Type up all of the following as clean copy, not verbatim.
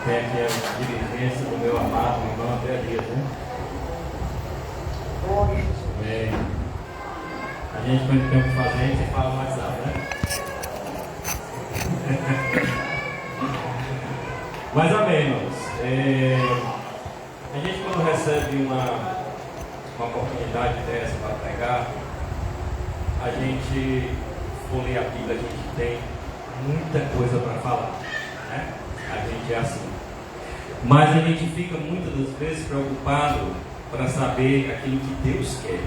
Tem aqui a diligência do meu amado irmão André Dias, né? Bem, a gente quando tem o que fazer, a gente fala mais rápido, né? Mas amém, irmãos. A gente quando recebe uma oportunidade dessa para pregar, a gente for ler a Bíblia, a gente tem muita coisa para falar, né? A gente é assim. Mas a gente fica muitas das vezes preocupado para saber aquilo que Deus quer.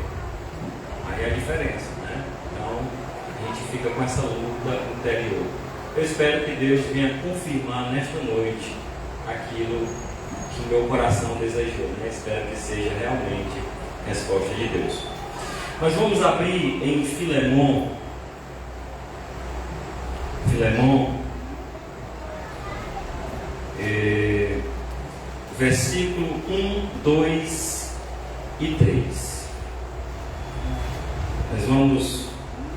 Aí é a diferença, né? Então a gente fica com essa luta interior. Eu espero que Deus venha confirmar nesta noite aquilo que o meu coração desejou, né? Espero que seja realmente a resposta de Deus. Nós vamos abrir em Filemon, versículo 1, 2 e 3. Nós vamos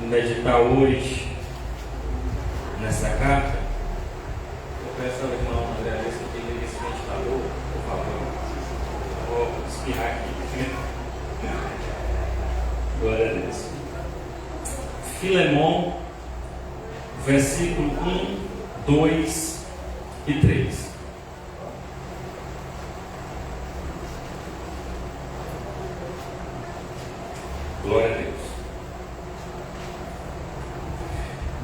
meditar hoje nessa carta. Eu peço ao irmão André que ligue esse ventilador, por favor. Eu vou espirrar aqui. Glória a Deus. Filemon, versículo 1, 2 e 3. Glória a Deus.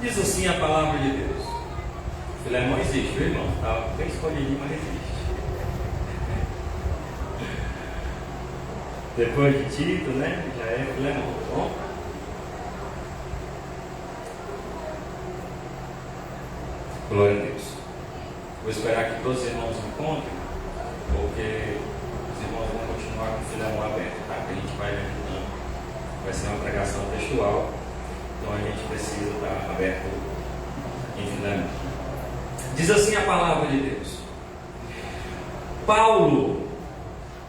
Diz assim a palavra de Deus. Filemon existe, viu, irmão? Está bem escolhidinho, mas existe. Depois de Tito, né? Já é Filemon, tá bom? Glória a Deus. Vou esperar que todos os irmãos me contem, porque os irmãos vão continuar com o Filemon aberto, tá? Que a gente vai meditando. Vai ser uma pregação textual, então a gente precisa estar aberto em Filemon. Diz assim a palavra de Deus: Paulo,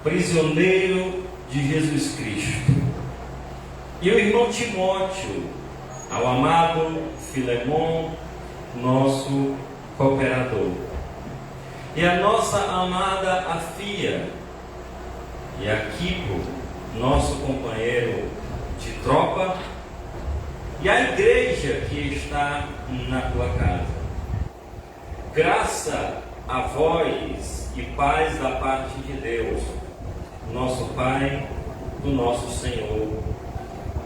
prisioneiro de Jesus Cristo, e o irmão Timóteo, ao amado Filemon, nosso cooperador, e a nossa amada Afia, e Arquipo, nosso companheiro de tropa, e a igreja que está na tua casa. Graça a vós e paz da parte de Deus, nosso Pai, do nosso Senhor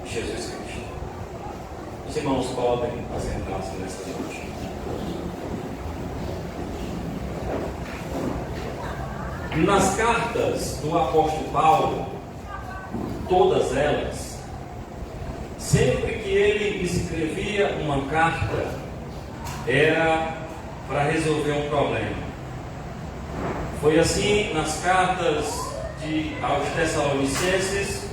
Jesus Cristo. Os irmãos podem assentar-se nesta noite. Nas cartas do apóstolo Paulo, todas elas, sempre que ele escrevia uma carta, era para resolver um problema. Foi assim nas cartas aos Tessalonicenses,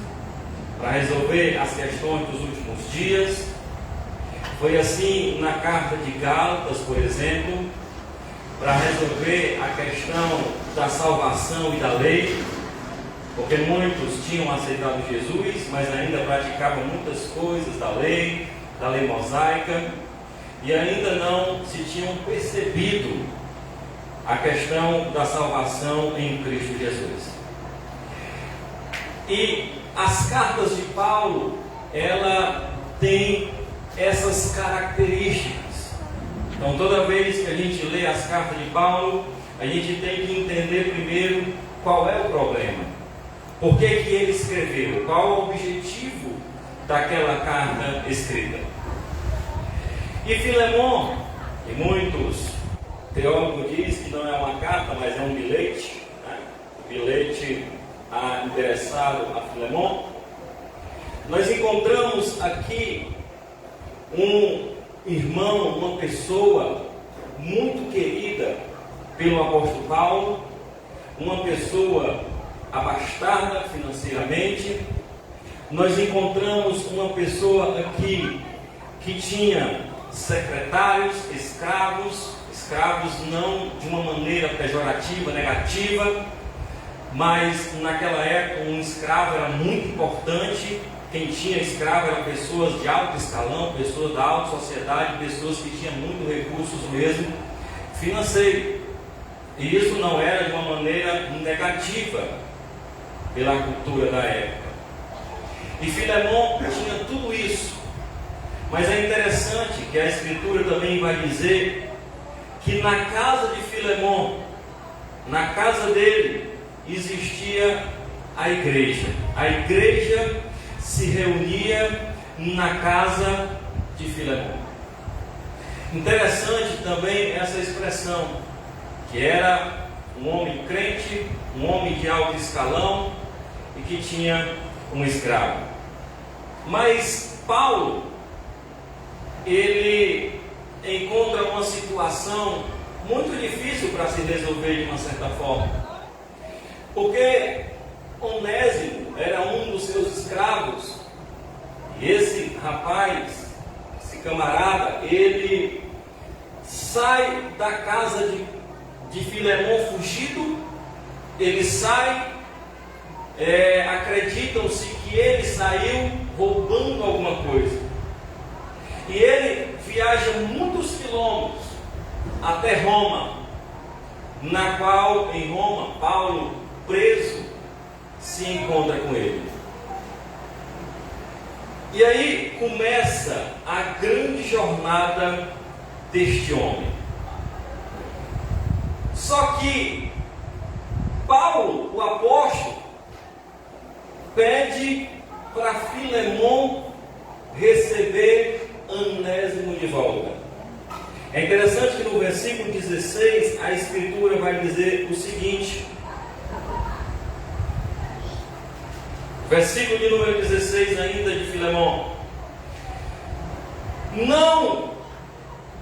para resolver as questões dos últimos dias. Foi assim na carta de Gálatas, por exemplo, para resolver a questão da salvação e da lei, porque muitos tinham aceitado Jesus, mas ainda praticavam muitas coisas da lei mosaica, e ainda não se tinham percebido a questão da salvação em Cristo Jesus. E as cartas de Paulo, ela tem essas características. Então, toda vez que a gente lê as cartas de Paulo, a gente tem que entender primeiro qual é o problema. Por que ele escreveu? Qual é o objetivo daquela carta escrita? E Filemon, que muitos teólogos dizem que não é uma carta, mas é um bilhete, né? Bilhete interessado a Filemon. Nós encontramos aqui um irmão, uma pessoa muito querida pelo apóstolo Paulo, uma pessoa abastada financeiramente. Nós encontramos uma pessoa aqui que tinha secretários, escravos não de uma maneira pejorativa, negativa, mas naquela época um escravo era muito importante. Quem tinha escravo eram pessoas de alto escalão, pessoas da alta sociedade, pessoas que tinham muitos recursos mesmo financeiro. E isso não era de uma maneira negativa pela cultura da época. E Filemon tinha tudo isso. Mas é interessante que a Escritura também vai dizer que na casa de Filemon, na casa dele, existia a igreja. A igreja se reunia na casa de Filemon. Interessante também essa expressão, que era um homem crente, um homem de alto escalão e que tinha um escravo. Mas Paulo, ele encontra uma situação muito difícil para se resolver de uma certa forma, porque Onésimo era um dos seus escravos, e esse rapaz, esse camarada, ele sai da casa de Filemon fugido. Ele sai, acreditam-se que ele saiu roubando alguma coisa, e ele viaja muitos quilômetros até Roma, na qual em Roma Paulo, preso, se encontra com ele. E aí começa a grande jornada deste homem. Só que Paulo, o apóstolo, pede para Filemon receber Onésimo de volta. É interessante que no versículo 16 a Escritura vai dizer o seguinte, versículo de número 16 ainda de Filemon: não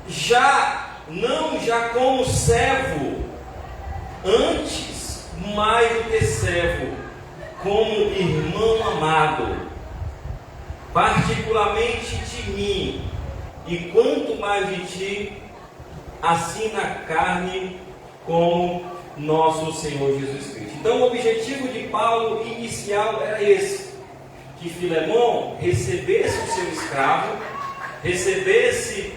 já como servo, antes mais do que servo, como irmão amado, particularmente de mim, e quanto mais de ti, assim na carne como nosso Senhor Jesus Cristo. Então o objetivo de Paulo inicial era esse, que Filemon recebesse o seu escravo, recebesse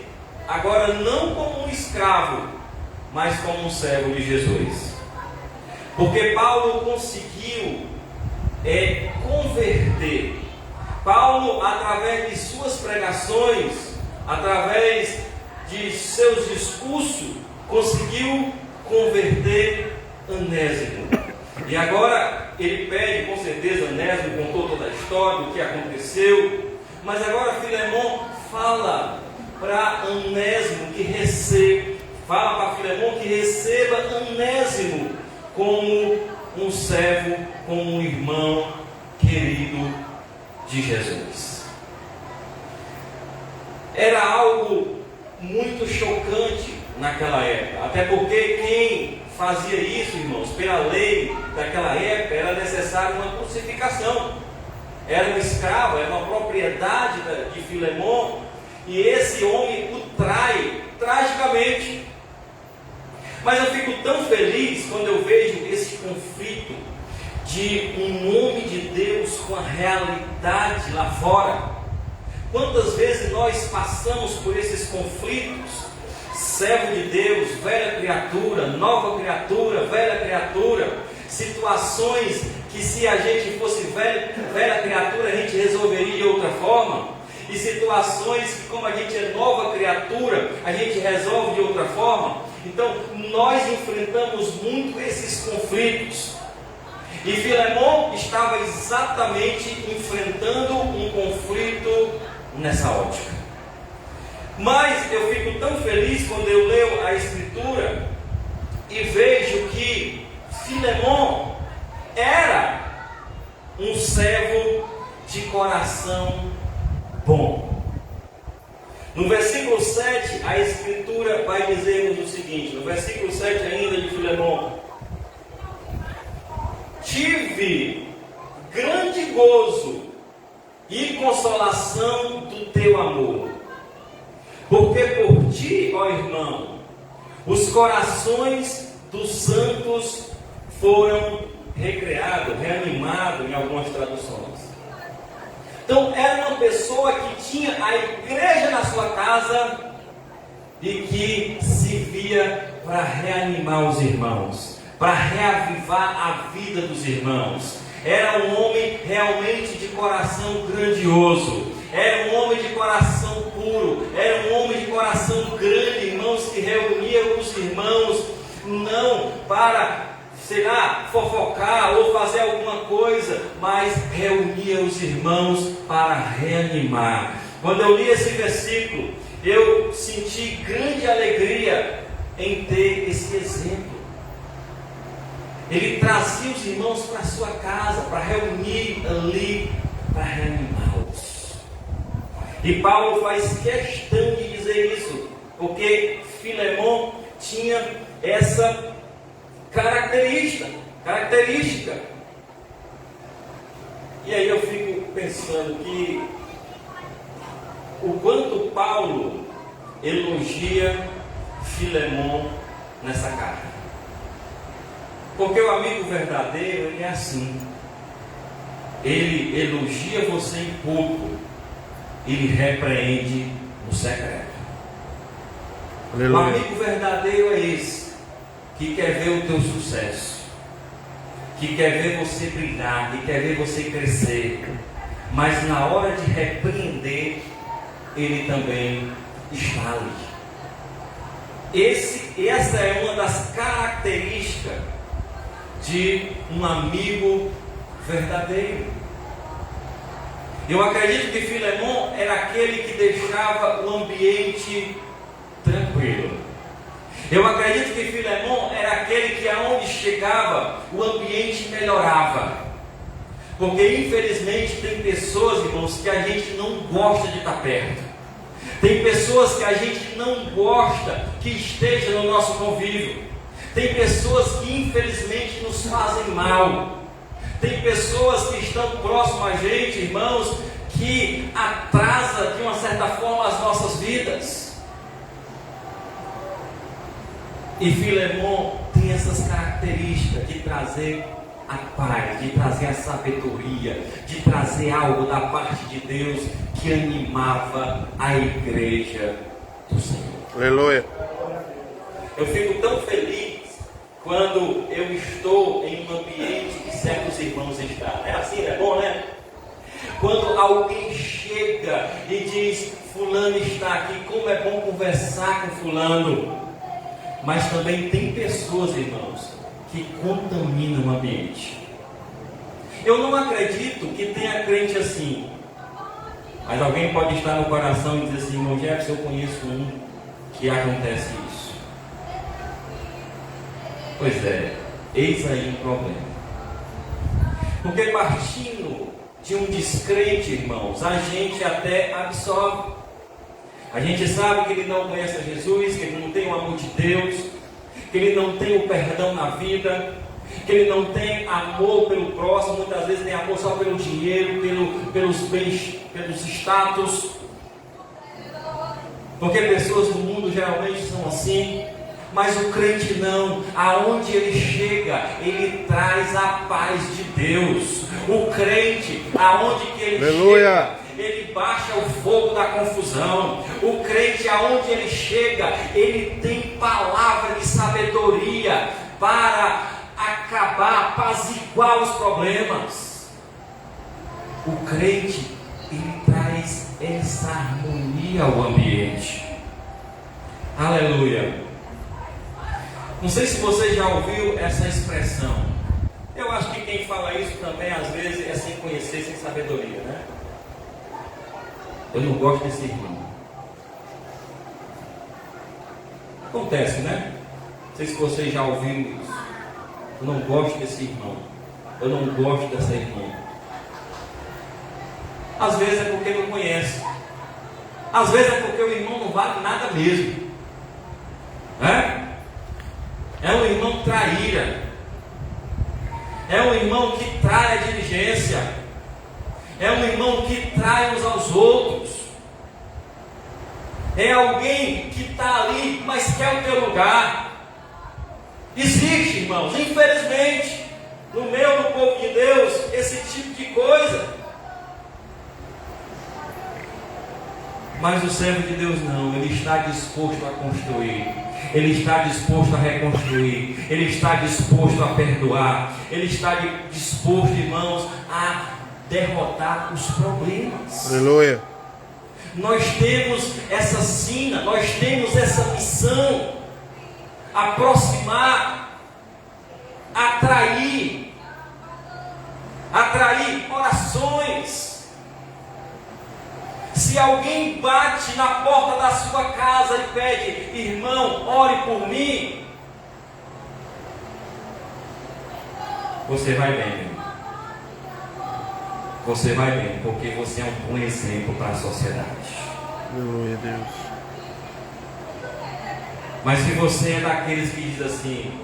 agora não como um escravo, mas como um servo de Jesus. Porque Paulo conseguiu converter. Paulo, através de suas pregações, através de seus discursos, conseguiu converter Onésimo. E agora ele pede, com certeza, Onésimo contou toda a história do que aconteceu, mas agora Filemon fala para Onésimo que receba, Onésimo como um servo, como um irmão querido de Jesus. Era algo muito chocante naquela época, até porque quem fazia isso, irmãos, pela lei daquela época, era necessário uma crucificação. Era um escravo, era uma propriedade de Filemon, e esse homem o trai tragicamente. Mas eu fico tão feliz quando eu vejo esse conflito de um homem de Deus com a realidade lá fora. Quantas vezes nós passamos por esses conflitos? Servo de Deus, velha criatura, nova criatura, velha criatura, situações que se a gente fosse velha criatura a gente resolveria de outra forma, e situações que como a gente é nova criatura a gente resolve de outra forma. Então nós enfrentamos muito esses conflitos, e Filemon estava exatamente enfrentando um conflito nessa ótica. Mas eu fico tão feliz quando eu leio a Escritura e vejo que Filemon era um servo de coração bom. No versículo 7, a Escritura vai dizer-nos o seguinte, no versículo 7 ainda de Filemon: tive grande gozo e consolação do teu amor, porque por ti, ó irmão, os corações dos santos foram recreados, reanimados em algumas traduções. Então era uma pessoa que tinha a igreja na sua casa e que se via para reanimar os irmãos, para reavivar a vida dos irmãos. Era um homem realmente de coração grandioso, era um homem de coração puro, era um homem de coração grande, irmãos, que reunia os irmãos, não para, sei lá, fofocar ou fazer alguma coisa, mas reunia os irmãos para reanimar. Quando eu li esse versículo, eu senti grande alegria em ter esse exemplo. Ele trazia os irmãos para a sua casa, para reunir ali, para reanimá-los. E Paulo faz questão de dizer isso, porque Filemon tinha essa característica. E aí eu fico pensando que o quanto Paulo elogia Filemon nessa carta. Porque o amigo verdadeiro, ele é assim. Ele elogia você em público, ele repreende no secreto. Aleluia. O amigo verdadeiro é esse, que quer ver o teu sucesso, que quer ver você brilhar, que quer ver você crescer, mas na hora de repreender, ele também está ali. Essa é uma das características de um amigo verdadeiro. Eu acredito que Filemon era aquele que deixava o ambiente tranquilo. Eu acredito que Filemon era aquele que aonde chegava o ambiente melhorava. Porque infelizmente tem pessoas, irmãos, que a gente não gosta de estar perto. Tem pessoas que a gente não gosta que esteja no nosso convívio. Tem pessoas que infelizmente nos fazem mal. Tem pessoas que estão próximas a gente, irmãos, que atrasa de uma certa forma as nossas vidas. E Filemon tem essas características de trazer a paz, de trazer a sabedoria, de trazer algo da parte de Deus que animava a igreja do Senhor. Aleluia. Eu fico tão feliz quando eu estou em um ambiente que certos irmãos estão. É assim, é bom, né? Quando alguém chega e diz, fulano está aqui, como é bom conversar com fulano. Mas também tem pessoas, irmãos, que contaminam o ambiente. Eu não acredito que tenha crente assim. Mas alguém pode estar no coração e dizer assim, irmão Jefferson, eu conheço um que acontece isso. Pois é, eis aí um problema. Porque partindo de um descrente, irmãos, a gente até absorve. A gente sabe que ele não conhece a Jesus, que ele não tem o amor de Deus, que ele não tem o perdão na vida, que ele não tem amor pelo próximo, muitas vezes tem amor só pelo dinheiro, pelos bens, pelos status. Porque pessoas do mundo geralmente são assim. Mas o crente não, aonde ele chega, ele traz a paz de Deus. O crente, aonde que ele chega, ele baixa o fogo da confusão. O crente, aonde ele chega, ele tem palavra de sabedoria para acabar, apaziguar os problemas. O crente, ele traz essa harmonia ao ambiente. Aleluia. Não sei se você já ouviu essa expressão. Eu acho que quem fala isso também às vezes é sem conhecer, sem sabedoria, né? Eu não gosto desse irmão. Acontece, né? Não sei se você já ouviu isso. Eu não gosto desse irmão. Eu não gosto dessa irmã. Às vezes é porque não conhece. Às vezes é porque o irmão não vale nada mesmo. Né? É um irmão traíra. É um irmão que trai a diligência. É um irmão que trai uns aos outros. É alguém que está ali, mas quer o teu lugar. Existe, irmãos, infelizmente, no meio do povo de Deus, esse tipo de coisa. Mas o servo de Deus não, ele está disposto a construir, ele está disposto a reconstruir, ele está disposto a perdoar, ele está disposto, irmãos, a derrotar os problemas. Aleluia. Nós temos essa sina, nós temos essa missão: aproximar, atrair orações. Se alguém bate na porta da sua casa e pede: irmão, ore por mim, você vai bem, irmão. Você vai bem, porque você é um bom exemplo para a sociedade. Aleluia, Deus. Mas se você é daqueles que diz assim: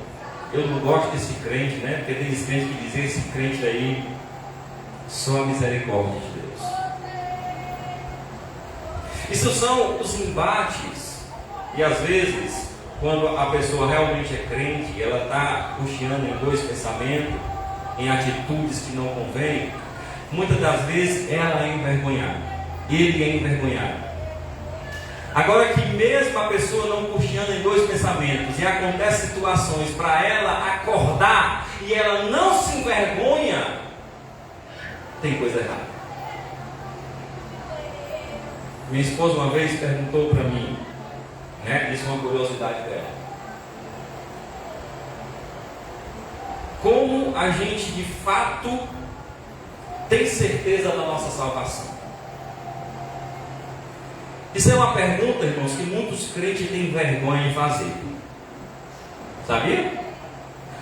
eu não gosto desse crente, né? Porque tem esse crente que diz: esse crente aí, só a misericórdia de Deus. Isso são os embates. E às vezes, quando a pessoa realmente é crente, ela está cocheando em dois pensamentos, em atitudes que não convêm. Muitas das vezes ela é envergonhada, ele é envergonhado. Agora que mesmo a pessoa não cocheando em dois pensamentos, e acontecem situações para ela acordar e ela não se envergonha, tem coisa errada. Minha esposa uma vez perguntou para mim, né? Isso é uma curiosidade dela: como a gente de fato tem certeza da nossa salvação? Isso é uma pergunta, irmãos, que muitos crentes têm vergonha de fazer. Sabia?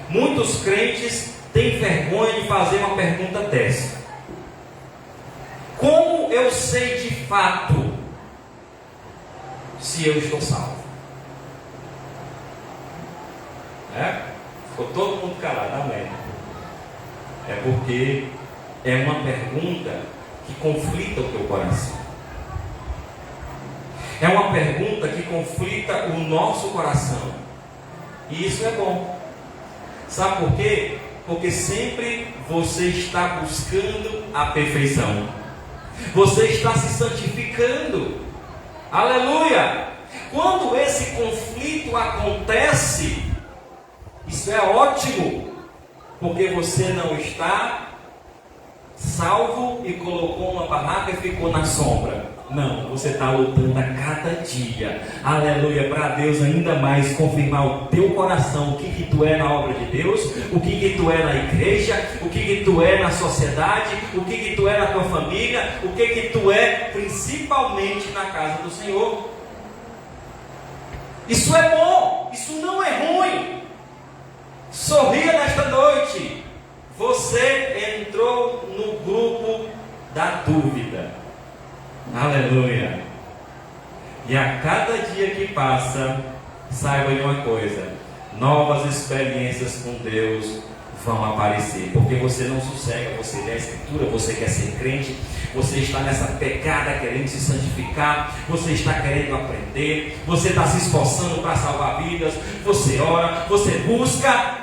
Muitos crentes têm vergonha de fazer uma pergunta dessa. Como eu sei de fato se eu estou salvo? Ficou todo mundo calado, amém? É porque é uma pergunta que conflita o teu coração. É uma pergunta que conflita o nosso coração. E isso é bom. Sabe por quê? Porque sempre você está buscando a perfeição. Você está se santificando. Aleluia! Quando esse conflito acontece, isso é ótimo, porque você não está salvo e colocou uma barraca e ficou na sombra. Não, você está lutando a cada dia, aleluia, para Deus ainda mais confirmar o teu coração, o que tu é na obra de Deus, o que tu é na igreja, o que tu é na sociedade, o que tu é na tua família, o que tu é principalmente na casa do Senhor. Isso é bom, isso não é ruim. Sorria nesta noite. Você entrou no grupo da dúvida. Aleluia. E a cada dia que passa, saiba de uma coisa: novas experiências com Deus vão aparecer. Porque você não sossega, você lê a Escritura, você quer ser crente, você está nessa pegada querendo se santificar, você está querendo aprender, você está se esforçando para salvar vidas, você ora, você busca.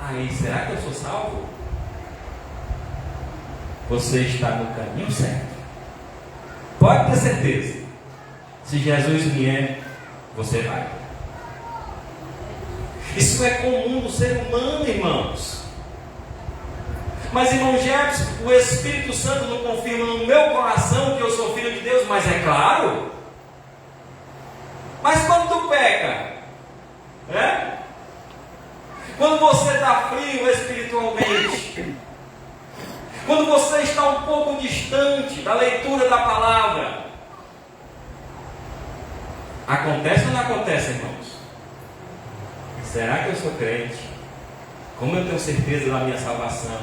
Aí, será que eu sou salvo? Você está no caminho certo. Pode ter certeza. Se Jesus vier, você vai. Isso é comum do ser humano, irmãos. Mas, irmão Jefferson, o Espírito Santo não confirma no meu coração que eu sou filho de Deus, mas é claro. Mas quando tu peca, né? Quando você está frio espiritualmente, quando você está um pouco distante da leitura da palavra, acontece ou não acontece, irmãos? Será que eu sou crente? Como eu tenho certeza da minha salvação?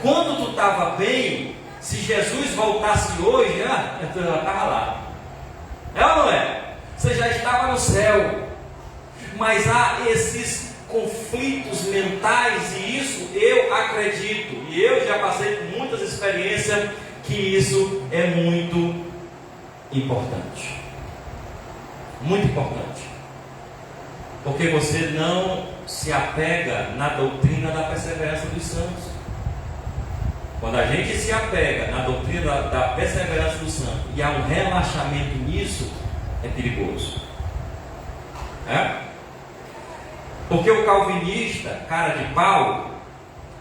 Quando tu estava bem, se Jesus voltasse hoje, tu já estava lá. É ou não é? Você já estava no céu. Mas há esses conflitos mentais, e isso eu acredito, e eu já passei por muitas experiências, que isso é muito importante. Muito importante. Porque você não se apega na doutrina da perseverança dos santos. Quando a gente se apega na doutrina da perseverança do santo e há um relaxamento nisso, é perigoso. Porque o calvinista, cara de pau,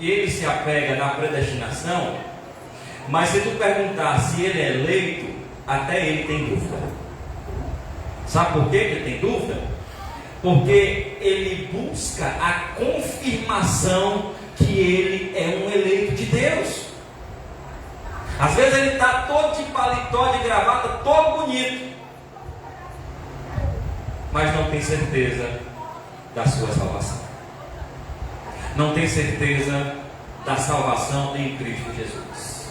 ele se apega na predestinação, mas se tu perguntar se ele é eleito, até ele tem dúvida. Sabe por que ele tem dúvida? Porque ele busca a confirmação que ele é um eleito de Deus. Às vezes ele está todo de paletó, de gravata, todo bonito, mas não tem certeza da sua salvação. Não tem certeza da salvação em Cristo Jesus.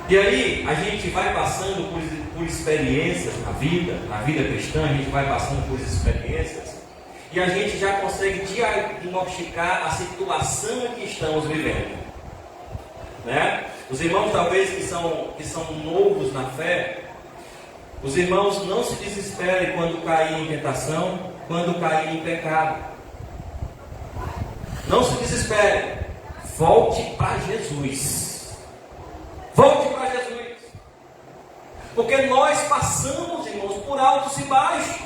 E aí a gente vai passando por experiências na vida cristã, a gente vai passando por experiências e a gente já consegue diagnosticar a situação que estamos vivendo, né? Os irmãos talvez que são novos na fé, os irmãos não se desesperem quando caírem em tentação, quando caírem em pecado. Não se desesperem. Volte para Jesus. Volte para Jesus. Porque nós passamos, irmãos, por altos e baixos.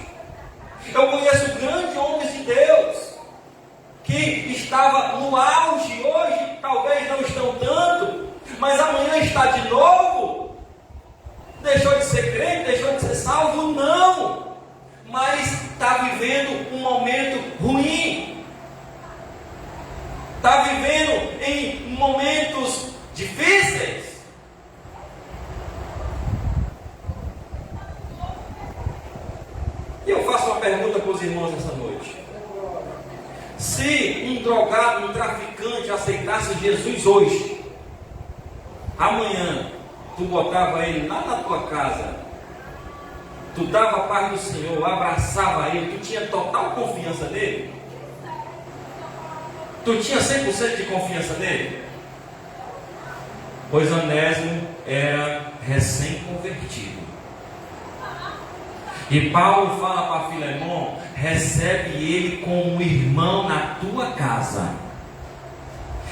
Eu conheço grandes homens de Deus que estava no auge, hoje talvez não estão tanto, mas amanhã está de novo. Deixou de ser crente, deixou de ser salvo? Não, mas está vivendo um momento ruim, está vivendo em momentos difíceis. E eu faço uma pergunta para os irmãos essa noite: se um drogado, um traficante aceitasse Jesus hoje, amanhã tu botava ele lá na tua casa, tu dava a paz do Senhor, abraçava ele, tu tinha total confiança nele? Tu tinha 100% de confiança nele? Pois Onésimo era recém-convertido. E Paulo fala para Filemão: recebe ele como irmão na tua casa.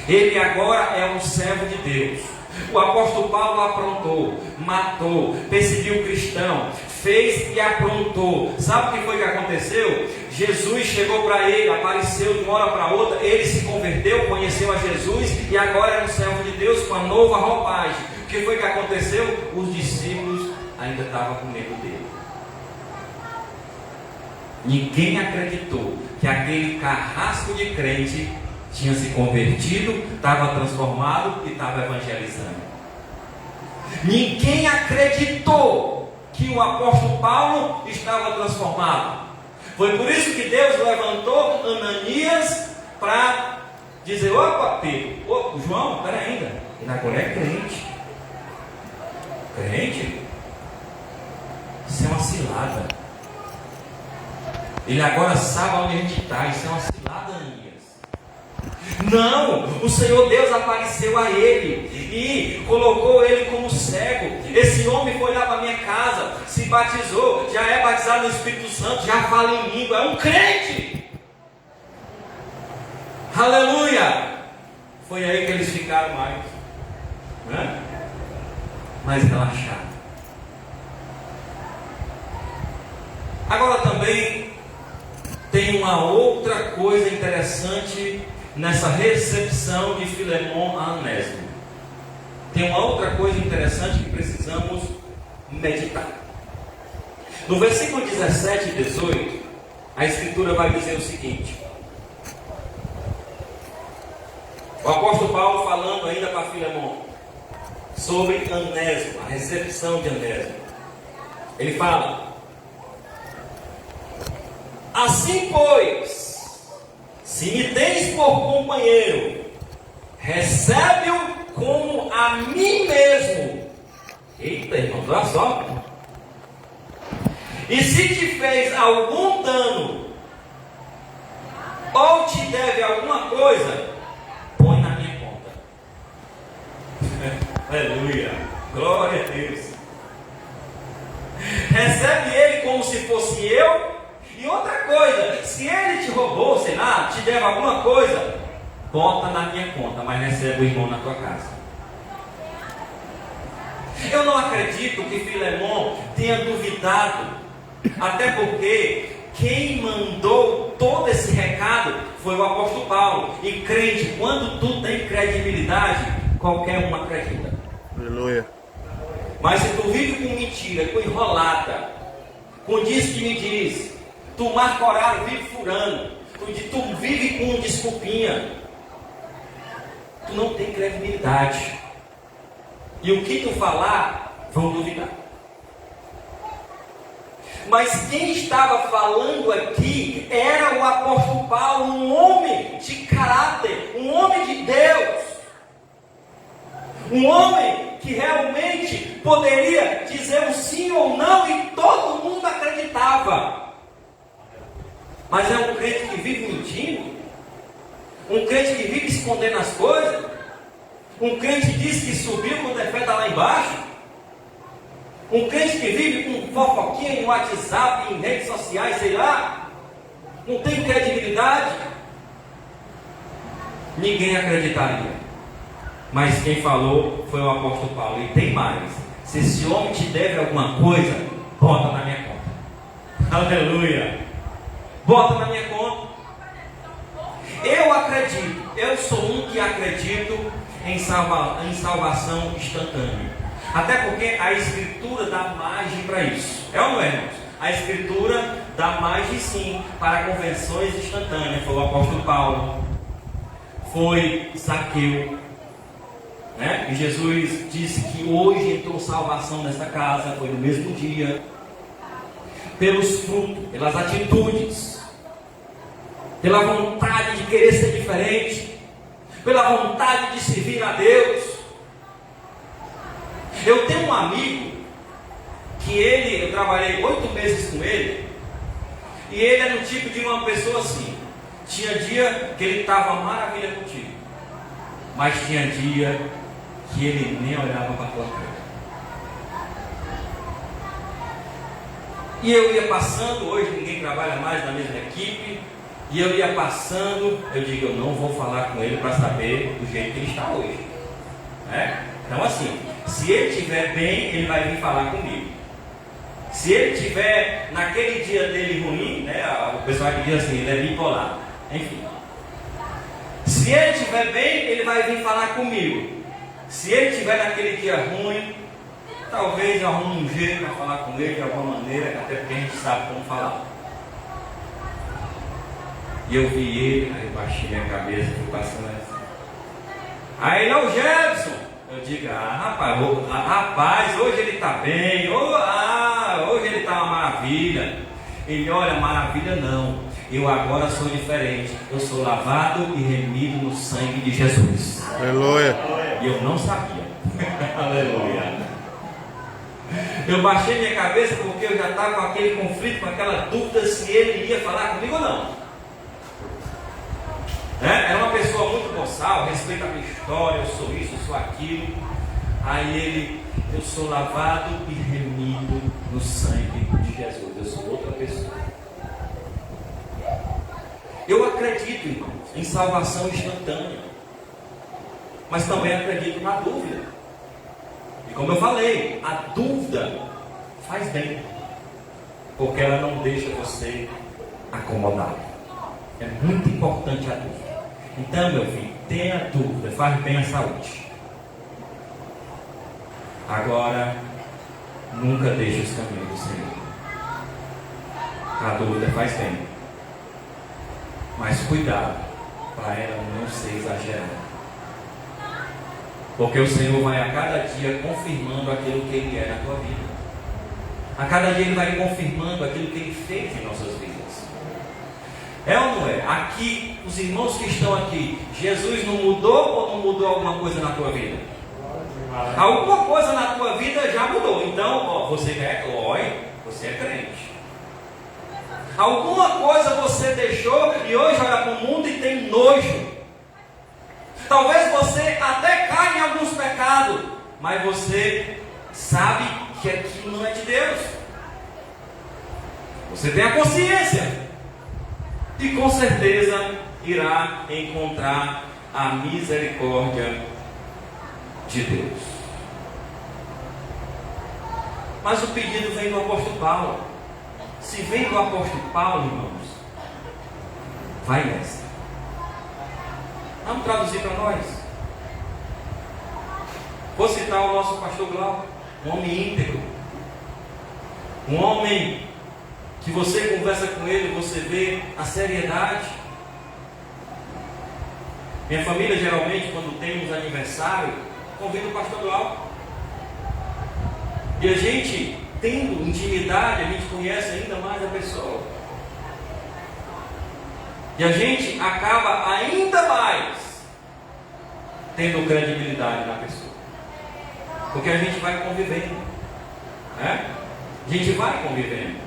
Ele agora é um servo de Deus. O apóstolo Paulo aprontou, matou, perseguiu o cristão, fez e aprontou. Sabe o que foi que aconteceu? Jesus chegou para ele, apareceu de uma hora para outra, ele se converteu, conheceu a Jesus e agora é um servo de Deus com a nova roupagem. O que foi que aconteceu? Os discípulos ainda estavam com medo dele. Ninguém acreditou que aquele carrasco de crente tinha se convertido, estava transformado e estava evangelizando. Ninguém acreditou que o apóstolo Paulo estava transformado. Foi por isso que Deus levantou Ananias para dizer: opa, Pedro, João, espera ainda, ele agora é crente. Crente? Isso é uma cilada. Ele agora sabe onde a gente está. Isso é uma cilada, Ananias. Não, o Senhor Deus apareceu a ele e colocou ele como cego. Esse homem foi lá para minha casa, se batizou, já é batizado no Espírito Santo, já fala em língua, é um crente. Aleluia! Foi aí que eles ficaram mais relaxados. Agora também tem uma outra coisa interessante nessa recepção de Filemão a Onésimo. Tem uma outra coisa interessante que precisamos meditar. No versículo 17 e 18, a Escritura vai dizer o seguinte: o apóstolo Paulo falando ainda para Filemão sobre Onésimo, a recepção de Onésimo. Ele fala: assim pois, se me tens por companheiro, recebe-o como a mim mesmo. Eita, irmão, olha só. E se te fez algum dano, ou te deve alguma coisa, põe na minha conta. Aleluia, glória a Deus. Recebe ele como se fosse eu. E outra coisa, se ele te roubou, sei lá, te deve alguma coisa, bota na minha conta, mas recebe o irmão na tua casa. Eu não acredito que Filemon tenha duvidado, até porque quem mandou todo esse recado foi o apóstolo Paulo. E crente, quando tu tem credibilidade, qualquer um acredita. Aleluia. Mas se tu vive com mentira, com enrolada, com diz que me diz, tu marca horário, vive furando, tu vive com desculpinha, tu não tem credibilidade. E o que tu falar, vão duvidar. Mas quem estava falando aqui era o apóstolo Paulo, um homem de caráter, um homem de Deus, um homem que realmente poderia dizer um sim ou não e todo mundo acreditava. Mas é um crente que vive mentindo, um crente que vive escondendo as coisas, um crente que diz que subiu quando é fé está lá embaixo, um crente que vive com fofoquinha em WhatsApp, em redes sociais, sei lá, não tem credibilidade. Ninguém acreditaria. Mas quem falou foi o apóstolo Paulo. E tem mais: se esse homem te deve alguma coisa, bota na minha conta. Aleluia! Bota na minha conta. Eu acredito, eu sou um que acredito em salvação instantânea. Até porque a Escritura dá margem para isso. É ou não é, irmãos? A Escritura dá margem sim para conversões instantâneas. Foi o apóstolo Paulo, foi Zaqueu, né? E Jesus disse que hoje entrou salvação nessa casa, foi no mesmo dia. Pelos frutos, pelas atitudes, pela vontade de querer ser diferente, pela vontade de servir a Deus. Eu tenho um amigo que eu trabalhei 8 meses com ele, e ele era o tipo de uma pessoa assim. Tinha dia que ele estava maravilha contigo, mas tinha dia que ele nem olhava para a tua cara. E eu ia passando, hoje ninguém trabalha mais na mesma equipe, e eu ia passando, eu digo, eu não vou falar com ele para saber do jeito que ele está hoje, né? Então assim, se ele estiver bem, ele vai vir falar comigo. Se ele estiver naquele dia dele ruim, né, o pessoal que diz assim, ele é bipolar, enfim. Se ele estiver bem, ele vai vir falar comigo. Se ele estiver naquele dia ruim, talvez eu arrume um jeito para falar com ele de alguma maneira, até porque a gente sabe como falar. E eu vi ele, aí eu baixei minha cabeça, fui passando assim. Aí ele é o Jefferson. Eu digo, rapaz, hoje ele está bem, hoje ele está uma maravilha. Ele, olha, maravilha não, eu agora sou diferente, eu sou lavado e remido no sangue de Jesus. Aleluia. E eu não sabia. Aleluia. Eu baixei minha cabeça porque eu já estava com aquele conflito, com aquela dúvida se ele iria falar comigo ou não. Era uma pessoa muito boçal, respeita a minha história, eu sou isso, eu sou aquilo. Aí ele, eu sou lavado e remido no sangue de Jesus, eu sou outra pessoa. Eu acredito, irmãos, em salvação instantânea, mas também acredito na dúvida. E como eu falei, a dúvida faz bem, porque ela não deixa você acomodado. É muito importante a dúvida. Então, meu filho, tenha dúvida, faz bem à saúde. Agora, nunca deixe os caminhos do Senhor. A dúvida faz bem, mas cuidado para ela não ser exagerada, porque o Senhor vai a cada dia confirmando aquilo que Ele é na tua vida. A cada dia Ele vai confirmando aquilo que Ele fez em nossas vidas. É ou não é? Aqui, os irmãos que estão aqui, Jesus não mudou ou não mudou alguma coisa na tua vida? Alguma coisa na tua vida já mudou. Então, você é glória, você é crente. Alguma coisa você deixou e hoje olha para o mundo e tem nojo. Talvez você até caia em alguns pecados, mas você sabe que aquilo não é de Deus. Você tem a consciência. E com certeza irá encontrar a misericórdia de Deus. Mas o pedido vem do apóstolo Paulo. Se vem do apóstolo Paulo, irmãos, vai nessa. Vamos traduzir para nós. Vou citar o nosso pastor Glauco, um homem íntegro, um homem que você conversa com ele, você vê a seriedade. Minha família, geralmente, quando temos aniversário, convida o pastor Glauco. E a gente, tendo intimidade, a gente conhece ainda mais a pessoa. E a gente acaba ainda mais tendo credibilidade na pessoa. Porque a gente vai convivendo, né? A gente vai convivendo.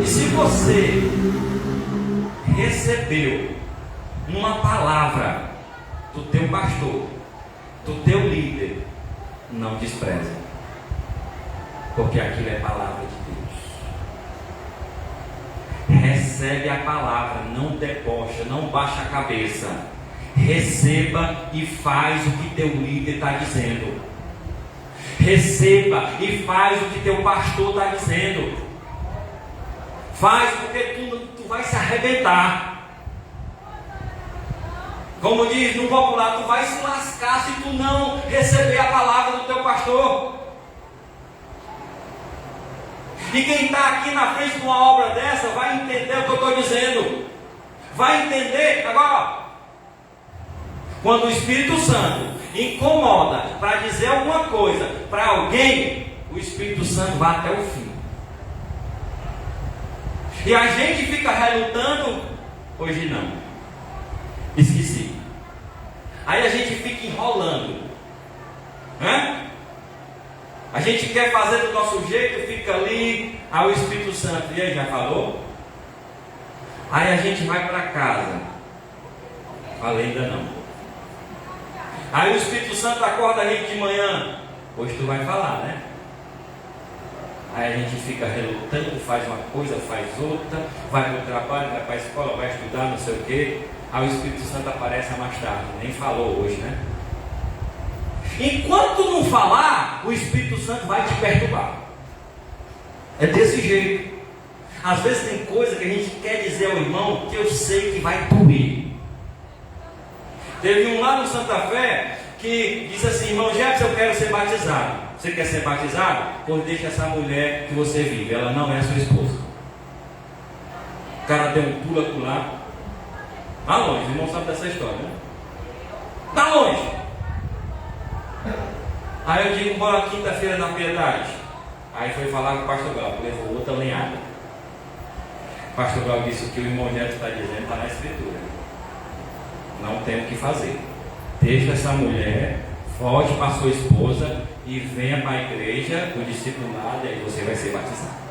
E se você recebeu uma palavra do teu pastor, do teu líder, não despreze, porque aquilo é palavra de Deus. Recebe a palavra, não debocha, não baixa a cabeça. Receba e faz o que teu líder está dizendo. Receba e faz o que teu pastor está dizendo. Faz porque tu vai se arrebentar. Como diz no popular, tu vai se lascar se tu não receber a palavra do teu pastor. E quem está aqui na frente de uma obra dessa vai entender o que eu estou dizendo. Vai entender. Agora, quando o Espírito Santo incomoda para dizer alguma coisa para alguém, o Espírito Santo vai até o fim. E a gente fica relutando, hoje não, esqueci. Aí a gente fica enrolando, né? A gente quer fazer do nosso jeito, fica ali, aí o Espírito Santo, e aí, já falou? Aí a gente vai para casa, falei ainda não. Aí o Espírito Santo acorda a gente de manhã, hoje tu vai falar, né? Aí a gente fica relutando, faz uma coisa, faz outra, vai para o trabalho, vai para a escola, vai estudar, não sei o quê. Aí o Espírito Santo aparece mais tarde, nem falou hoje, né? Enquanto não falar, o Espírito Santo vai te perturbar. É desse jeito. Às vezes tem coisa que a gente quer dizer ao irmão que eu sei que vai doer. Teve um lá no Santa Fé que disse assim: irmão Jefferson, eu quero ser batizado. Você quer ser batizado? Pois deixa essa mulher que você vive, ela não é sua esposa. O cara deu um pulo lá. Tá longe, o irmão sabe dessa história, né? Tá longe. Aí eu digo, bora quinta-feira na piedade. Aí foi falar com o pastor Glauco, levou outra lenhada. O pastor Glauco disse: o que o irmão Neto está dizendo está na escritura. Não tem o que fazer. Deixa essa mulher, volte para sua esposa e venha para a igreja do discipulado, e aí você vai ser batizado.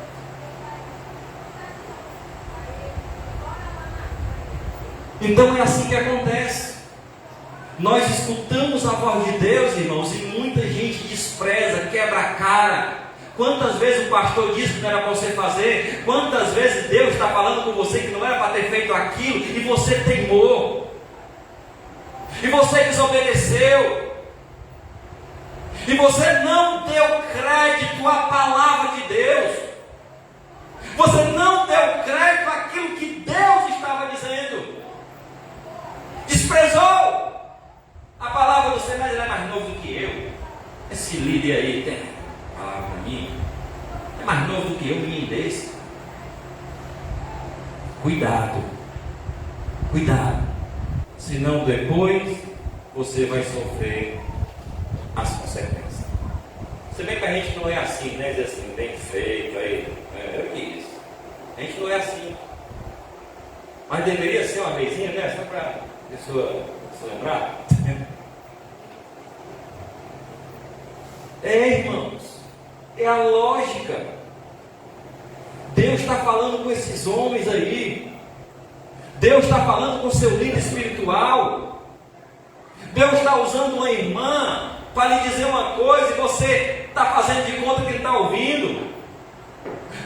Então é assim que acontece. Nós escutamos a voz de Deus, irmãos, e muita gente despreza, quebra a cara. Quantas vezes o pastor disse que não era para você fazer? Quantas vezes Deus está falando com você que não era para ter feito aquilo e você teimou? E você desobedeceu? E você não deu crédito à palavra de Deus? Você não deu crédito àquilo que Deus estava dizendo? Desprezou a palavra do Senhor, mas ele é mais novo do que eu. Esse líder aí tem palavra para mim, é mais novo do que eu, menino desse. Cuidado, cuidado, senão depois você vai sofrer as consequências. Se bem que a gente não é assim, né? Diz assim, bem feito, aí, eu quis. A gente não é assim. Mas deveria ser uma vezinha, né? Só para a pessoa se lembrar. É, irmãos, é a lógica. Deus está falando com esses homens aí. Deus está falando com o seu líder espiritual. Deus está usando uma irmã para lhe dizer uma coisa e você está fazendo de conta que ele está ouvindo.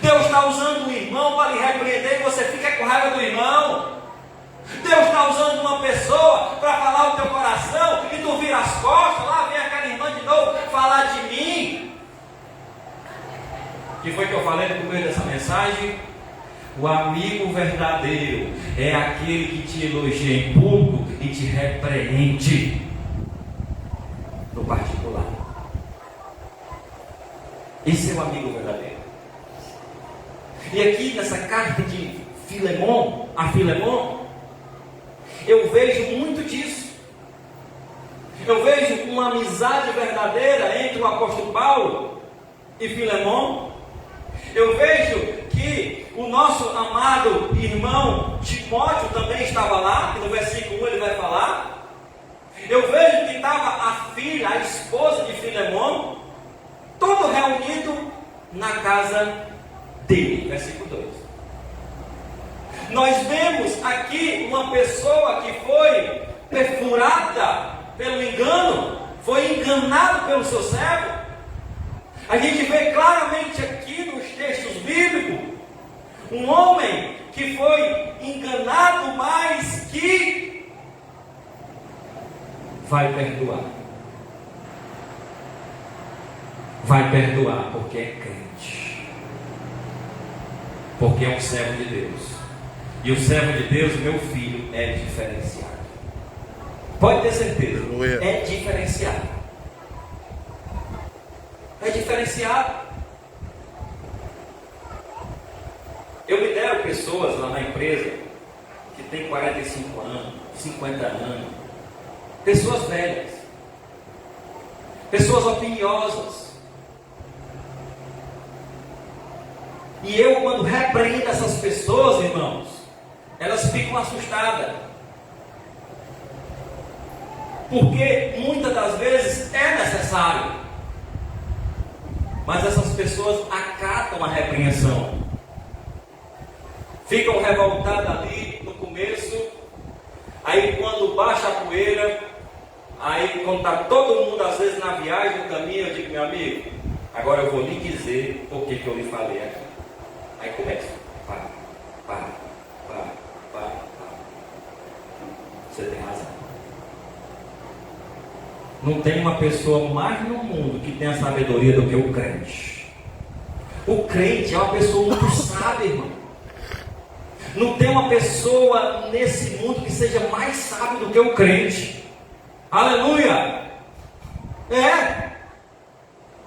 Deus está usando um irmão para lhe repreender e você fica com raiva do irmão. Deus está usando tu vira as costas, lá vem aquela irmã de novo falar de mim. O que foi que eu falei no começo dessa mensagem? O amigo verdadeiro é aquele que te elogia em público e te repreende no particular. Esse é o amigo verdadeiro. E aqui nessa carta de Filemon, a Filemon, eu vejo muito disso. Eu vejo uma amizade verdadeira entre o apóstolo Paulo e Filemon. Eu vejo que o nosso amado irmão Timóteo também estava lá, que no versículo 1 ele vai falar. Eu vejo que estava a filha, a esposa de Filemon, todo reunido na casa dele, versículo 2. Nós vemos aqui uma pessoa que foi perfurada pelo engano, foi enganado pelo seu servo. A gente vê claramente aqui nos textos bíblicos, um homem que foi enganado, mas que vai perdoar. Vai perdoar porque é crente. Porque é um servo de Deus. E o servo de Deus, meu filho, é diferenciado. Pode ter certeza, é diferenciado. É diferenciado. Eu lidero pessoas lá na empresa que tem 45 anos, 50 anos, pessoas velhas, pessoas opiniosas. E eu, quando repreendo essas pessoas, irmãos, elas ficam assustadas. Porque muitas das vezes é necessário. Mas essas pessoas acatam a repreensão. Ficam revoltadas ali no começo. Aí quando baixa a poeira, aí quando está todo mundo às vezes na viagem, no caminho, eu digo, meu amigo, agora eu vou lhe dizer o que eu lhe falei aqui. Aí começa. Para. Você tem razão. Não tem uma pessoa mais no mundo que tenha sabedoria do que o crente. O crente é uma pessoa muito sábia, irmão. Não tem uma pessoa nesse mundo que seja mais sábio do que o crente. Aleluia! É!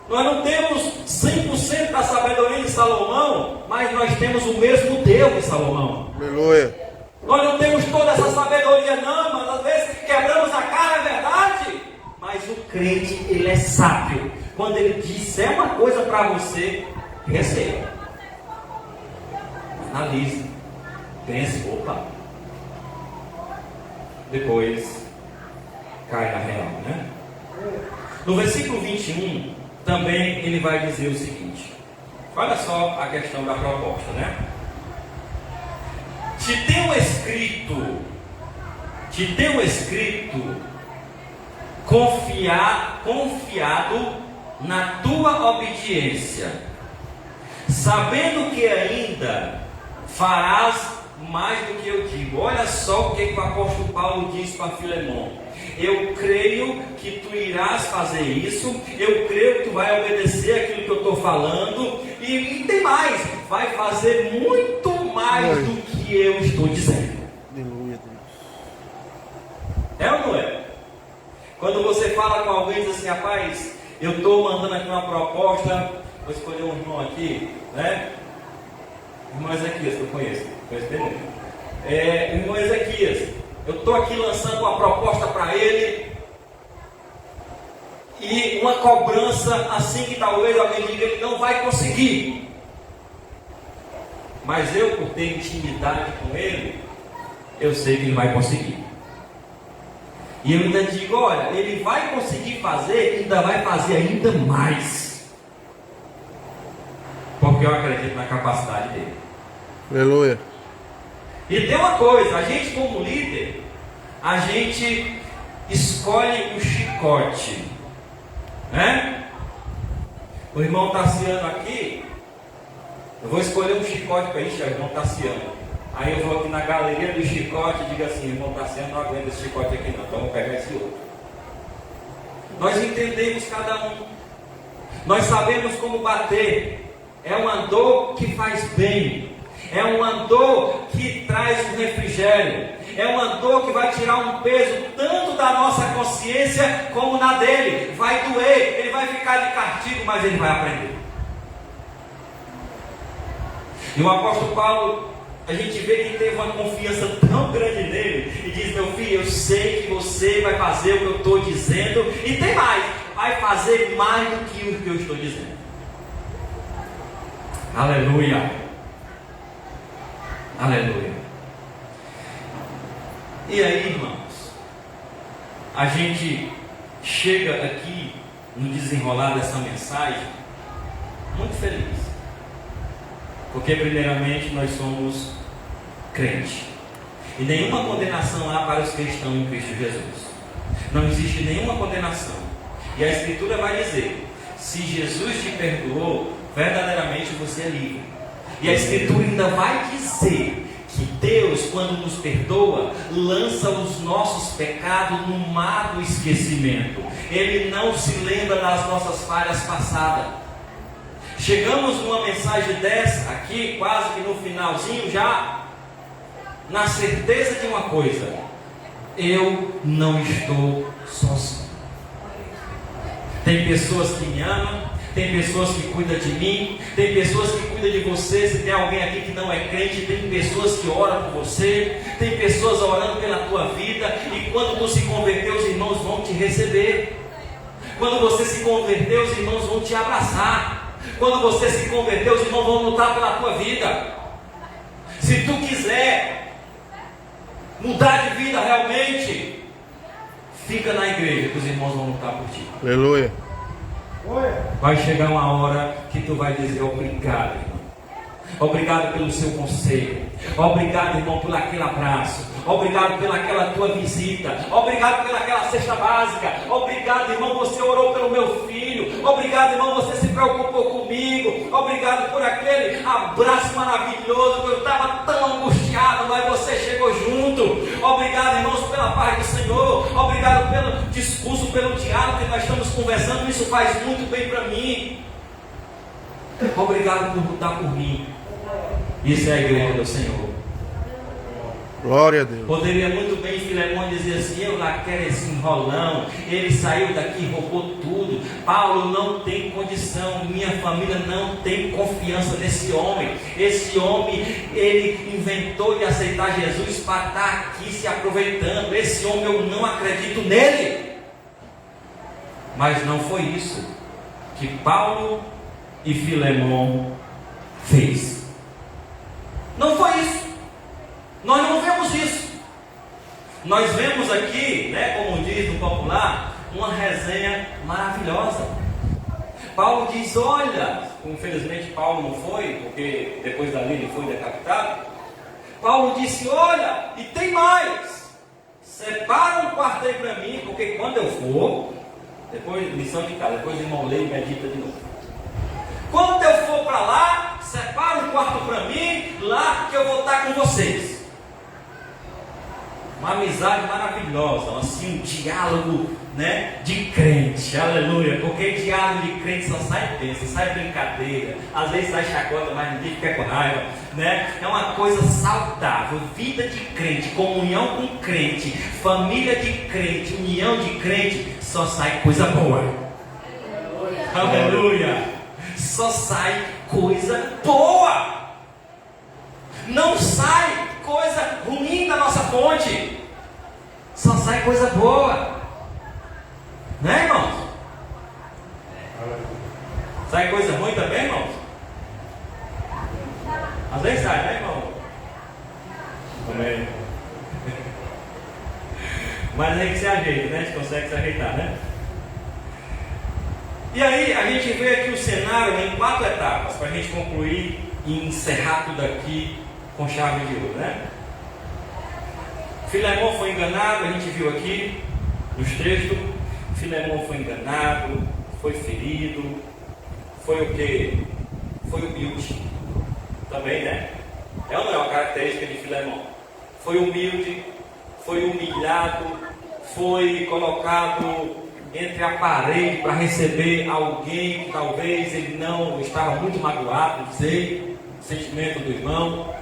Nós não temos 100% da sabedoria de Salomão, mas nós temos o mesmo Deus de Salomão. Aleluia! Nós não temos toda essa sabedoria não, mas às vezes quebramos a cara, é verdade. Mas o crente, ele é sábio. Quando ele disser uma coisa para você, receba. Analise. Pense, opa. Depois, cai na real, né? No versículo 21, também ele vai dizer o seguinte. Olha só a questão da proposta, né? Te tenho escrito, confiado na tua obediência, sabendo que ainda farás mais do que eu digo. Olha só o que o apóstolo Paulo diz para Filemon. Eu creio que tu irás fazer isso, eu creio que tu vai obedecer aquilo que eu estou falando, e tem mais, vai fazer muito mais do que eu estou dizendo. Aleluia, Deus. É ou não é? Quando você fala com alguém e diz assim, rapaz, eu estou mandando aqui uma proposta, vou escolher um irmão aqui, né? Irmão Ezequias, que eu conheço bem. Irmão Ezequias, eu estou aqui lançando uma proposta para ele, e uma cobrança assim que talvez alguém diga que ele não vai conseguir. Mas eu, por ter intimidade com ele, eu sei que ele vai conseguir. E eu ainda digo, olha, ele vai conseguir fazer, ainda vai fazer ainda mais. Porque eu acredito na capacidade dele. Aleluia. E tem uma coisa, a gente como líder, a gente escolhe o chicote, né? O irmão Tassiano aqui, eu vou escolher um chicote para isso, o irmão Tassiano. Aí eu vou aqui na galeria do chicote e digo assim, irmão Tassiano, não aguenta esse chicote aqui não, então eu vou pegar esse outro. Nós entendemos cada um. Nós sabemos como bater. É uma dor que faz bem. É uma dor que traz um refrigério. É uma dor que vai tirar um peso tanto da nossa consciência como na dele. Vai doer, ele vai ficar de castigo, mas ele vai aprender. E o apóstolo Paulo, a gente vê que teve uma confiança tão grande nele. E diz: meu filho, eu sei que você vai fazer o que eu estou dizendo. E tem mais, vai fazer mais do que o que eu estou dizendo. Aleluia. Aleluia. E aí, irmãos, a gente chega aqui no desenrolar dessa mensagem muito feliz. Porque primeiramente nós somos crentes. E nenhuma condenação há para os que estão em Cristo Jesus. Não existe nenhuma condenação. E a Escritura vai dizer: se Jesus te perdoou, verdadeiramente você é livre. E a Escritura ainda vai dizer que Deus, quando nos perdoa, lança os nossos pecados no mar do esquecimento. Ele não se lembra das nossas falhas passadas. Chegamos numa mensagem dessa aqui, quase que no finalzinho já, na certeza de uma coisa: eu não estou sozinho. Tem pessoas que me amam, tem pessoas que cuidam de mim, tem pessoas que cuidam de você. Se tem alguém aqui que não é crente, tem pessoas que oram por você, tem pessoas orando pela tua vida. E quando tu se converter, os irmãos vão te receber. Quando você se converter, os irmãos vão te abraçar. Quando você se converter, os irmãos vão lutar pela tua vida. Se tu quiser mudar de vida realmente, fica na igreja, que os irmãos vão lutar por ti. Aleluia. Vai chegar uma hora que tu vai dizer: obrigado, irmão. Obrigado pelo seu conselho. Obrigado, irmão, por aquele abraço. Obrigado pelaquela tua visita. Obrigado pelaquela cesta básica. Obrigado, irmão, você orou pelo meu filho. Obrigado, irmão, você se preocupou comigo. Obrigado por aquele abraço maravilhoso que eu estava tão angustiado, mas você chegou junto. Obrigado, irmãos, pela paz do Senhor. Obrigado pelo discurso, pelo diálogo que nós estamos conversando. Isso faz muito bem para mim. Obrigado por lutar por mim. Isso é a igreja do Senhor. Glória a Deus. Poderia muito bem Filemão dizer assim: eu lá quero esse enrolão, ele saiu daqui e roubou tudo. Paulo não tem condição, minha família não tem confiança nesse homem. Esse homem, ele inventou de aceitar Jesus para estar aqui se aproveitando. Esse homem, eu não acredito nele. Mas não foi isso que Paulo e Filemão fez. Não foi isso. Nós não vemos isso. Nós vemos aqui, né, como diz no popular, uma resenha maravilhosa. Paulo diz: olha, infelizmente Paulo não foi, porque depois dali ele foi decapitado. Paulo disse: olha, e tem mais, separa um quarto aí para mim, porque quando eu for, depois lição de casa, depois o irmão lê e medita de novo. Quando eu for para lá, separa um quarto para mim, lá que eu vou estar com vocês. Uma amizade maravilhosa, assim, um diálogo, né, de crente, aleluia. Porque diálogo de crente só sai bênção, sai brincadeira, às vezes sai chacota, mas ninguém fica com raiva, né? É uma coisa saudável. Vida de crente, comunhão com crente, família de crente, união de crente, só sai coisa boa. Aleluia. Só sai coisa boa. Não sai coisa ruim da nossa fonte. Só sai coisa boa. Né, irmãos? Sai coisa ruim também, irmãos? Às vezes sai, né, irmão? Amém. Mas a gente se ajeita, né? A gente consegue se ajeitar, né? E aí a gente vê aqui o cenário em 4 etapas, para a gente concluir e encerrar tudo aqui com chave de ouro, né? Filemão foi enganado, a gente viu aqui nos textos. Filemão foi enganado, foi ferido, foi o que? Foi humilde também, né? É ou não é uma característica de Filemão? Foi humilde, foi humilhado, foi colocado entre a parede para receber alguém que talvez ele não estava muito magoado, não sei, o sentimento do irmão.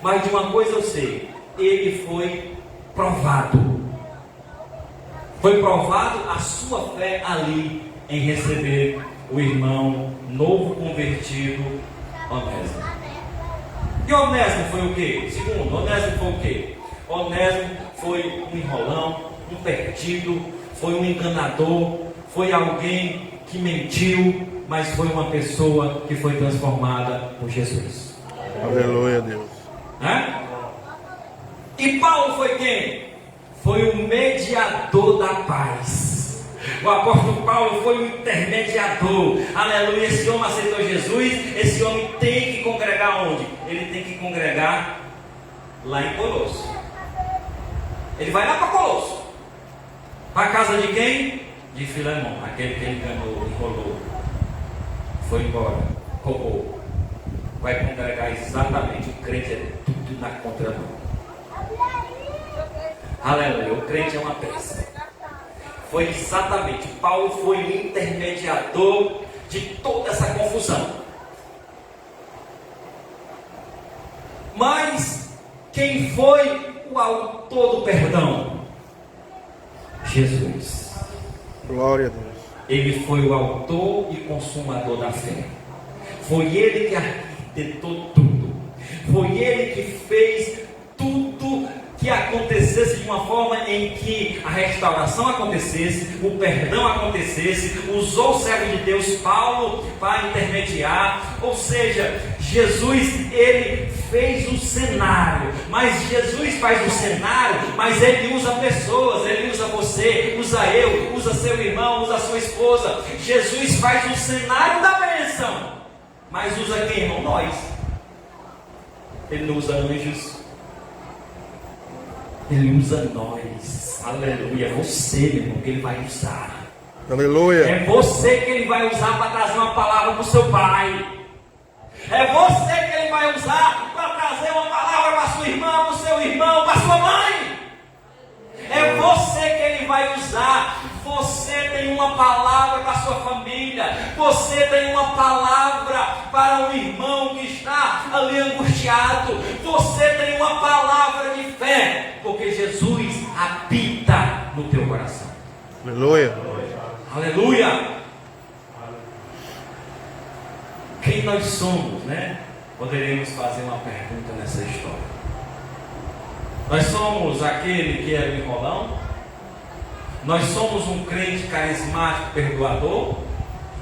Mas de uma coisa eu sei, ele foi provado. Foi provado a sua fé ali em receber o irmão novo convertido, Onésimo. E Onésimo foi o quê? Segundo, Onésimo foi o quê? Onésimo foi um enrolão, um perdido, foi um enganador, foi alguém que mentiu, mas foi uma pessoa que foi transformada por Jesus. Aleluia, Deus. E Paulo foi quem? Foi o mediador da paz. O apóstolo Paulo foi o intermediador. Aleluia, esse homem aceitou Jesus. Esse homem tem que congregar onde? Ele tem que congregar lá em Colosso. Ele vai lá para Colosso. Para a casa de quem? De Filemão, aquele que ele enganou, enrolou. Foi embora, roubou. Vai congregar exatamente. O crente é tudo na contramão. Aleluia, o crente é uma peça. Foi exatamente, Paulo foi o intermediador de toda essa confusão. Mas quem foi o autor do perdão? Jesus. Glória a Deus. Ele foi o autor e consumador da fé. Foi ele que arquitetou tudo. Foi ele que fez tudo que acontecesse de uma forma em que a restauração acontecesse, o perdão acontecesse. Usou o servo de Deus Paulo para intermediar. Ou seja, Jesus, ele fez o cenário, mas Jesus faz o cenário, mas ele usa pessoas, ele usa você, usa eu, usa seu irmão, usa sua esposa. Jesus faz o cenário da bênção, mas usa quem, irmão? Nós. Ele não usa anjos, ele usa nós. Aleluia, é você, meu irmão, que ele vai usar. Aleluia. É você que ele vai usar para trazer uma palavra para o seu pai. É você que ele vai usar para trazer uma palavra para sua irmã, para o seu irmão, para sua mãe. É você que ele vai usar. Você tem uma palavra para sua família. Você tem uma palavra para um irmão que está ali angustiado. Você tem uma palavra de fé, porque Jesus habita no teu coração. Aleluia. Aleluia. Quem nós somos, né? Poderíamos fazer uma pergunta nessa história. Nós somos aquele que era o enrolão? Nós somos um crente carismático, perdoador?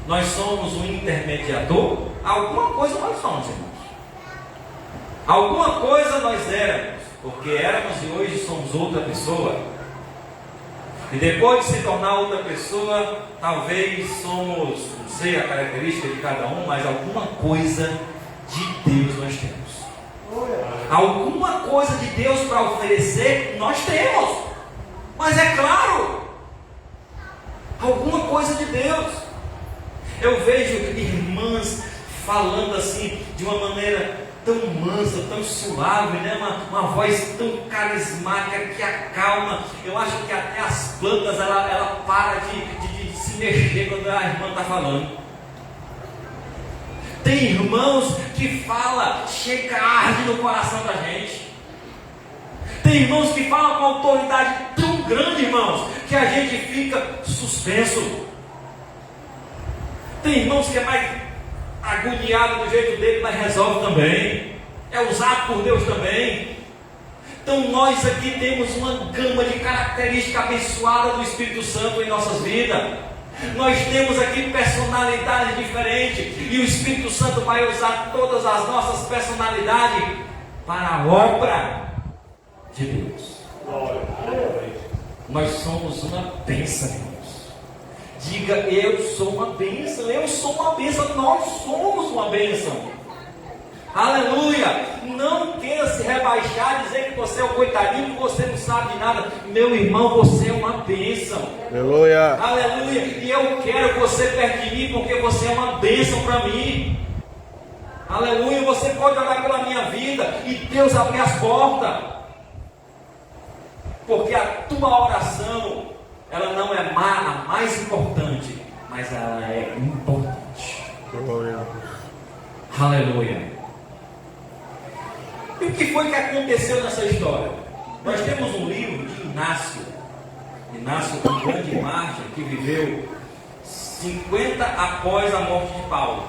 Nós somos um intermediador? Alguma coisa nós somos, irmãos. Alguma coisa nós éramos, porque éramos e hoje somos outra pessoa. E depois de se tornar outra pessoa, talvez somos, não sei a característica de cada um, mas alguma coisa de Deus nós temos. Alguma coisa de Deus para oferecer, nós temos. Mas é claro, alguma coisa de Deus. Eu vejo irmãs falando assim, de uma maneira tão mansa, tão suave, né? Uma voz tão carismática que acalma. Eu acho que até as plantas ela para de se mexer quando a irmã está falando. Tem irmãos que falam, chega, arde no coração da gente. Tem irmãos que falam com autoridade tão grande, irmãos, que a gente fica suspenso. Tem irmãos que é mais agoniado do jeito dele, mas resolve também. É usado por Deus também. Então nós aqui temos uma gama de características abençoadas do Espírito Santo em nossas vidas. Nós temos aqui personalidades diferentes, e o Espírito Santo vai usar todas as nossas personalidades para a obra de Deus. Nós somos uma bênção, irmãos. Diga, eu sou uma bênção, eu sou uma bênção, nós somos uma bênção. Aleluia! Não queira se rebaixar, dizer que você é um coitadinho, que você não sabe de nada. Meu irmão, você é uma bênção. Aleluia! Aleluia! E eu quero você perto de mim, porque você é uma bênção para mim. Aleluia! Você pode olhar pela minha vida e Deus abrir as portas, porque a tua oração ela não é a mais importante, mas ela é importante. Glória a Deus. Aleluia. E o que foi que aconteceu nessa história? Nós temos um livro de Inácio, um grande mártir que viveu 50 após a morte de Paulo,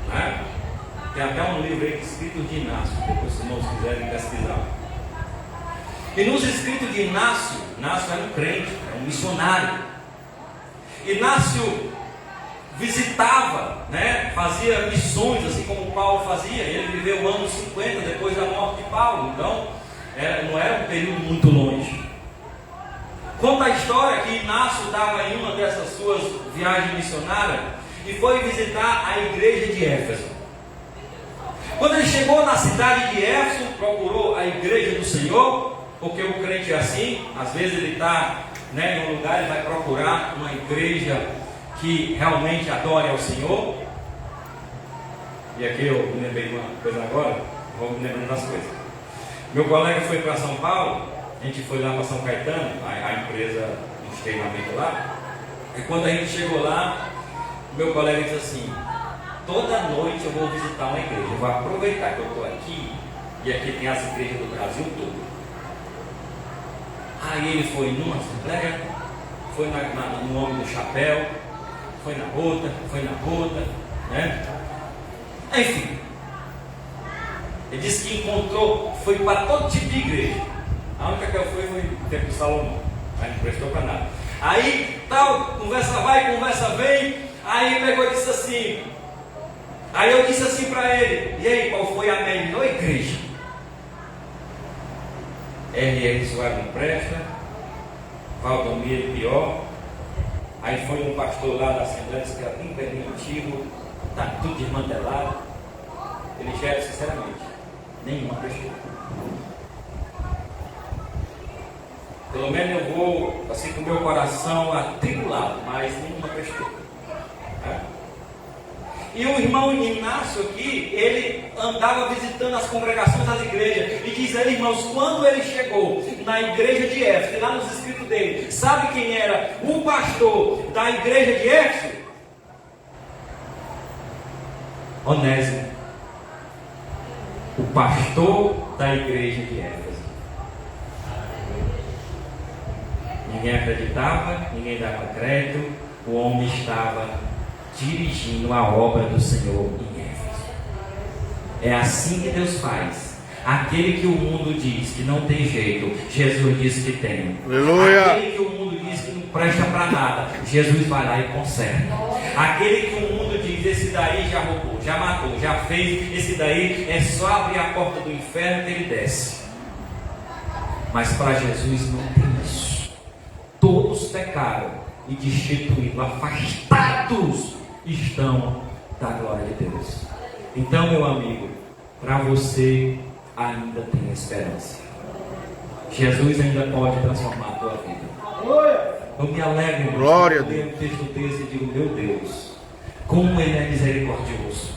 né? Tem até um livro aí escrito de Inácio, depois se não quiserem pesquisar. E nos escritos de Inácio era um crente, era um missionário. Inácio visitava, né, fazia missões, assim como Paulo fazia. Ele viveu o ano 50 depois da morte de Paulo, então não era um período muito longe. Conta a história que Inácio estava em uma dessas suas viagens missionárias e foi visitar a igreja de Éfeso. Quando ele chegou na cidade de Éfeso, procurou a igreja do Senhor, porque o crente é assim, às vezes ele está, né, em um lugar, ele vai procurar uma igreja que realmente adore ao Senhor. E aqui eu me lembrei de uma coisa agora, vou me lembrando das coisas. Meu colega foi para São Paulo, a gente foi lá para São Caetano, a empresa, uns treinamentos lá. E quando a gente chegou lá, meu colega disse assim: toda noite eu vou visitar uma igreja, eu vou aproveitar que eu estou aqui, e aqui tem as igrejas do Brasil todo. Aí ele foi numa assembleia, foi no Homem do Chapéu, foi na outra, né? Enfim, ele disse que foi para todo tipo de igreja. A única que eu fui foi o Templo de Salomão, mas não prestou para nada. Aí, tal, conversa vai, conversa vem. Aí pegou e disse assim. Aí eu disse assim para ele: e aí, qual foi a melhor igreja? R.R. Soares não presta, Valdomiro pior. Aí foi um pastor lá da Assembleia, disse que era bem velhinho antigo, está tudo desmantelado. Ele gera, sinceramente, nenhuma prestou. Pelo menos eu vou, assim, com o meu coração atribulado, mas nenhuma prestou. E o irmão Inácio aqui, ele andava visitando as congregações das igrejas. E diz aí, irmãos, quando ele chegou na igreja de Éfeso, lá nos escritos dele, sabe quem era o pastor da igreja de Éfeso? Onésimo, o pastor da igreja de Éfeso. Ninguém acreditava, ninguém dava crédito, o homem estava dirigindo a obra do Senhor em Éfeso. É assim que Deus faz. Aquele que o mundo diz que não tem jeito, Jesus diz que tem. Aleluia. Aquele que o mundo diz que não presta para nada, Jesus vai lá e conserta. Aquele que o mundo diz: esse daí já roubou, já matou, já fez, esse daí é só abrir a porta do inferno que ele desce. Mas para Jesus não tem isso. Todos pecaram e destituídos, afastados estão da glória de Deus. Então, meu amigo, para você ainda tem esperança. Jesus ainda pode transformar a tua vida. Eu me alegro, glória a Deus, ler um texto desse e digo: meu Deus, como Ele é misericordioso.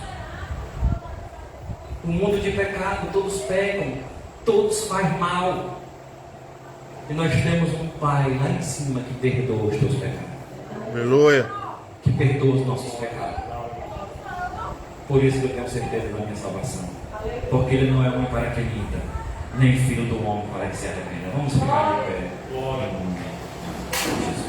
O mundo de pecado, todos pecam, todos fazem mal. E nós temos um Pai lá em cima que perdoa os teus pecados. Aleluia. Que perdoa os nossos pecados. Por isso que eu tenho certeza da minha salvação. Porque Ele não é homem para que minta, nem filho do homem para que se arrependa. Vamos ficar de pé. Glória a Deus.